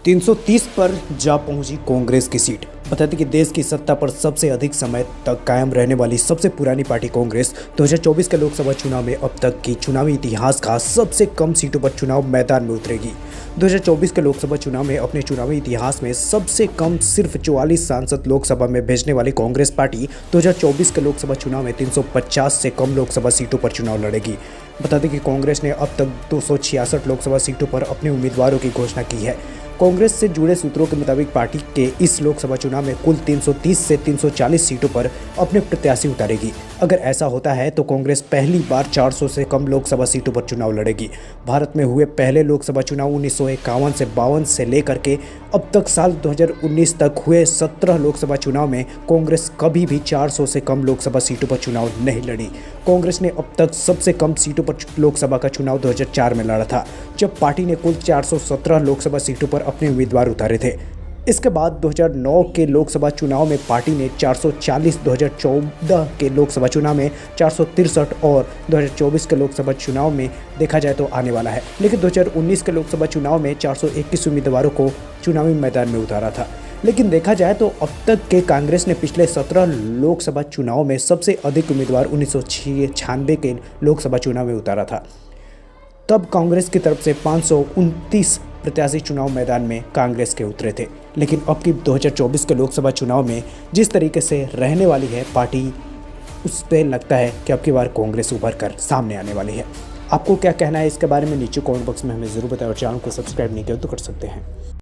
330 पर जा पहुंची कांग्रेस की सीट। बता दें कि देश की सत्ता पर सबसे अधिक समय तक कायम रहने वाली सबसे पुरानी पार्टी कांग्रेस 2024 के लोकसभा चुनाव में अब तक की चुनावी इतिहास का सबसे कम सीटों पर चुनाव मैदान में उतरेगी। 2024 के लोकसभा चुनाव में अपने चुनावी इतिहास में सबसे कम सिर्फ 44 सांसद लोकसभा में भेजने वाली कांग्रेस पार्टी 2024 के लोकसभा चुनाव में 350 से कम लोकसभा सीटों पर चुनाव लड़ेगी। बता दें कि कांग्रेस ने अब तक 266 लोकसभा सीटों पर अपने उम्मीदवारों की घोषणा की है। कांग्रेस से जुड़े सूत्रों के मुताबिक पार्टी के इस लोकसभा चुनाव में कुल 330 से 340 सीटों पर अपने प्रत्याशी उतारेगी। अगर ऐसा होता है तो कांग्रेस पहली बार 400 से कम लोकसभा सीटों पर चुनाव लड़ेगी। भारत में हुए पहले लोकसभा चुनाव 1951 से 52 से लेकर के अब तक साल 2019 तक हुए 17 लोकसभा चुनाव में कांग्रेस कभी भी 400 से कम लोकसभा सीटों पर चुनाव नहीं लड़ी। कांग्रेस ने अब तक सबसे कम सीटों पर लोकसभा का चुनाव 2004 में लड़ा था, जब पार्टी ने कुल 417 लोकसभा सीटों पर अपने उम्मीदवार उतारे थे। इसके बाद 2009 के लोकसभा चुनाव में पार्टी ने 440, 2014 के लोकसभा चुनाव में 463 और 2024 के लोकसभा चुनाव में देखा जाए तो आने वाला है। लेकिन 2019 के लोकसभा चुनाव में 421 उम्मीदवारों को चुनावी मैदान में उतारा था। लेकिन देखा जाए तो अब तक के कांग्रेस ने पिछले 17 लोकसभा चुनाव में सबसे अधिक उम्मीदवार 1996 के लोकसभा चुनाव में उतारा था। तब कांग्रेस की तरफ से 529 प्रत्याशी चुनाव मैदान में कांग्रेस के उतरे थे। लेकिन अब की 2024 के लोकसभा चुनाव में जिस तरीके से रहने वाली है पार्टी, उस पर लगता है कि अब की बार कांग्रेस उभर कर सामने आने वाली है। आपको क्या कहना है इसके बारे में नीचे कमेंट बॉक्स में हमें ज़रूर बताएं और चैनल को सब्सक्राइब नहीं किया तो कर सकते हैं।